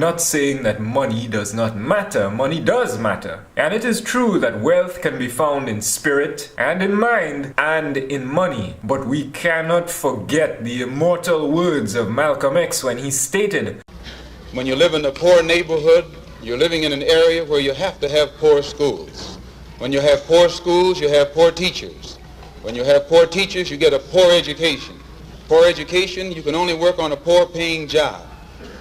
not saying that money does not matter. Money does matter. And it is true that wealth can be found in spirit and in mind and in money. But we cannot forget the immortal words of Malcolm X when he stated, when you live in a poor neighborhood, you're living in an area where you have to have poor schools. When you have poor schools, you have poor teachers. When you have poor teachers, you get a poor education. Poor education, you can only work on a poor-paying job.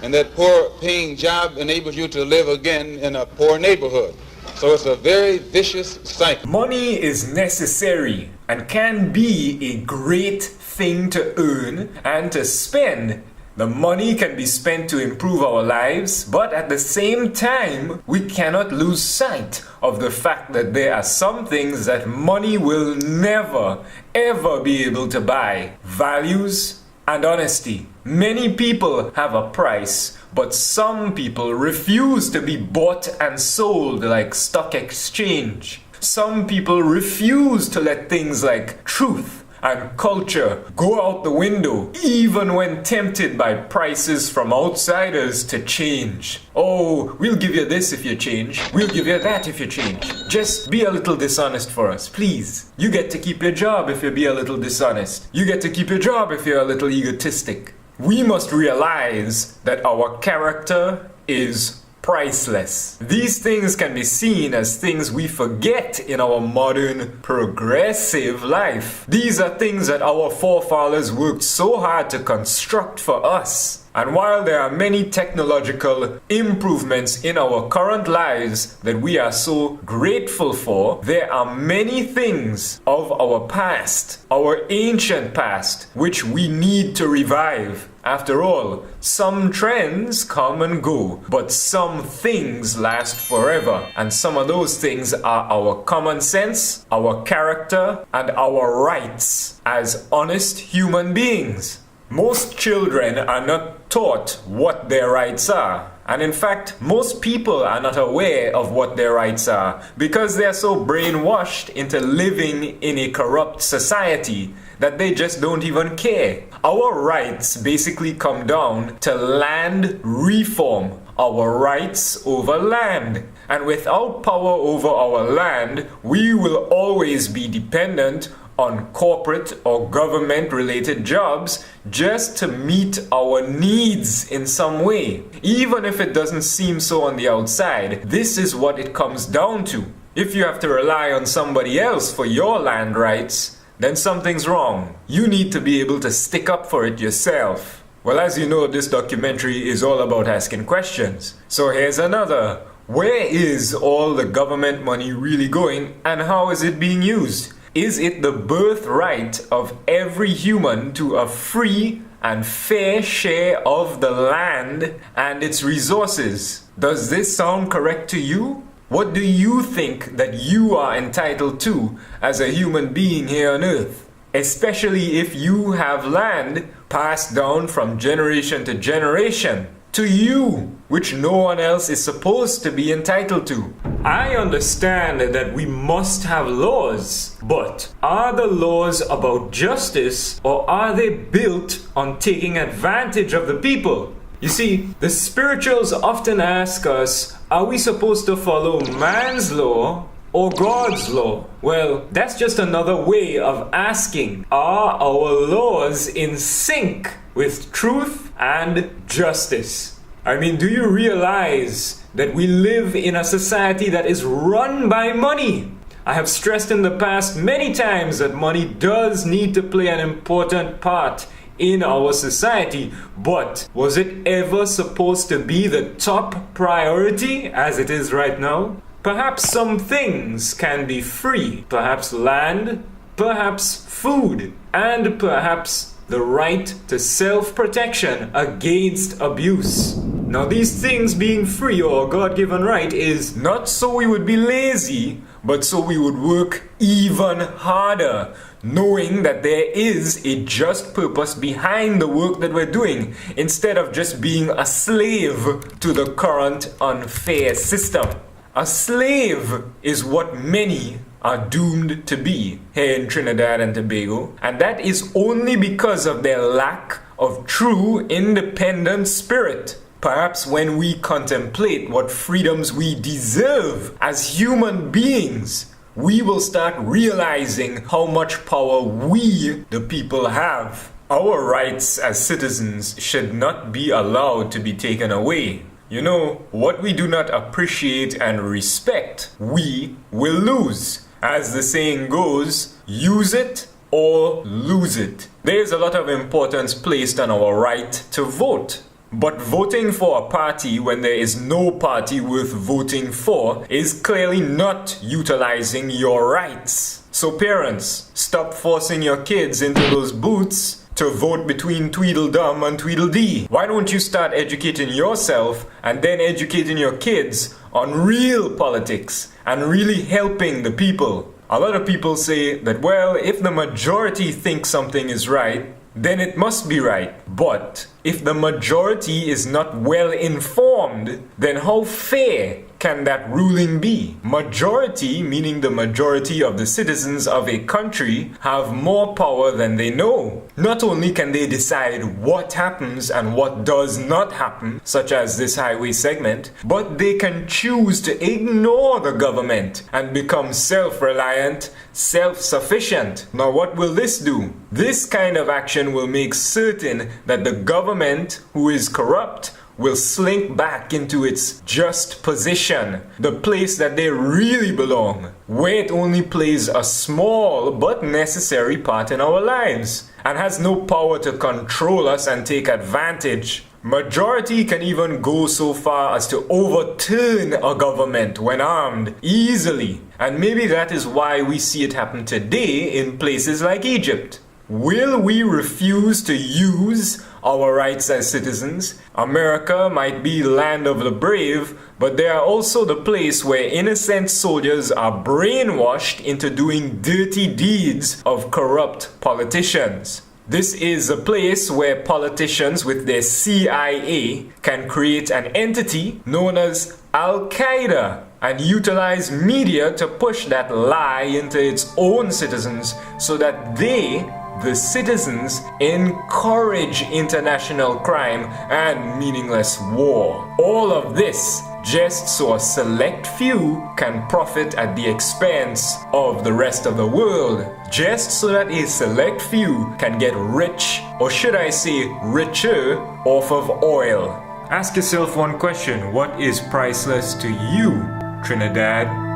And that poor-paying job enables you to live again in a poor neighborhood. So it's a very vicious cycle. Money is necessary and can be a great thing to earn and to spend. The money can be spent to improve our lives, but at the same time, we cannot lose sight of the fact that there are some things that money will never, ever be able to buy. Values and honesty. Many people have a price, but some people refuse to be bought and sold like stock exchange. Some people refuse to let things like truth and culture go out the window, even when tempted by prices from outsiders to change. Oh, we'll give you this if you change. We'll give you that if you change. Just be a little dishonest for us, please. You get to keep your job if you be a little dishonest. You get to keep your job if you're a little egotistic. We must realize that our character is priceless. These things can be seen as things we forget in our modern progressive life. These are things that our forefathers worked so hard to construct for us. And while there are many technological improvements in our current lives that we are so grateful for, there are many things of our past, our ancient past, which we need to revive. After all, some trends come and go, but some things last forever. And some of those things are our common sense, our character, and our rights as honest human beings. Most children are not taught what their rights are. And in fact, most people are not aware of what their rights are because they are so brainwashed into living in a corrupt society that they just don't even care. Our rights basically come down to land reform, our rights over land. And without power over our land, we will always be dependent on corporate or government-related jobs just to meet our needs in some way. Even if it doesn't seem so on the outside, this is what it comes down to. If you have to rely on somebody else for your land rights, then something's wrong. You need to be able to stick up for it yourself. Well, as you know, this documentary is all about asking questions. So here's another. Where is all the government money really going and how is it being used? Is it the birthright of every human to a free and fair share of the land and its resources? Does this sound correct to you? What do you think that you are entitled to as a human being here on earth? Especially if you have land passed down from generation to generation to you, which no one else is supposed to be entitled to. I understand that we must have laws, but are the laws about justice or are they built on taking advantage of the people? You see, the spirituals often ask us, are we supposed to follow man's law or God's law? Well, that's just another way of asking, are our laws in sync with truth and justice? I mean, do you realize that we live in a society that is run by money? I have stressed in the past many times that money does need to play an important part in our society, but was it ever supposed to be the top priority as it is right now? Perhaps some things can be free, perhaps land, perhaps food, and perhaps the right to self-protection against abuse. Now, these things being free or God-given right is not so we would be lazy, but so we would work even harder, knowing that there is a just purpose behind the work that we're doing, instead of just being a slave to the current unfair system. A slave is what many are doomed to be here in Trinidad and Tobago, and that is only because of their lack of true independent spirit. Perhaps when we contemplate what freedoms we deserve as human beings, we will start realizing how much power we, the people, have. Our rights as citizens should not be allowed to be taken away. You know, what we do not appreciate and respect, we will lose. As the saying goes, use it or lose it. There's a lot of importance placed on our right to vote. But voting for a party when there is no party worth voting for is clearly not utilizing your rights. So parents, stop forcing your kids into those booths to vote between Tweedledum and Tweedledee. Why don't you start educating yourself and then educating your kids on real politics and really helping the people? A lot of people say that, well, if the majority thinks something is right, then it must be right. But if the majority is not well informed, then how fair can that ruling be? Majority, meaning the majority of the citizens of a country, have more power than they know. Not only can they decide what happens and what does not happen, such as this highway segment, but they can choose to ignore the government and become self-reliant, self-sufficient. Now what will this do? This kind of action will make certain that the government, who is corrupt, will slink back into its just position, the place that they really belong, where it only plays a small but necessary part in our lives and has no power to control us and take advantage. Majority can even go so far as to overturn a government when armed easily, and maybe that is why we see it happen today in places like Egypt. Will we refuse to use our rights as citizens? America might be land of the brave, but they are also the place where innocent soldiers are brainwashed into doing dirty deeds of corrupt politicians. This is a place where politicians with their CIA can create an entity known as Al-Qaeda and utilize media to push that lie into its own citizens so that they, the citizens, encourage international crime and meaningless war. All of this just so a select few can profit at the expense of the rest of the world. Just so that a select few can get rich, or should I say richer, off of oil. Ask yourself one question: what is priceless to you, Trinidad?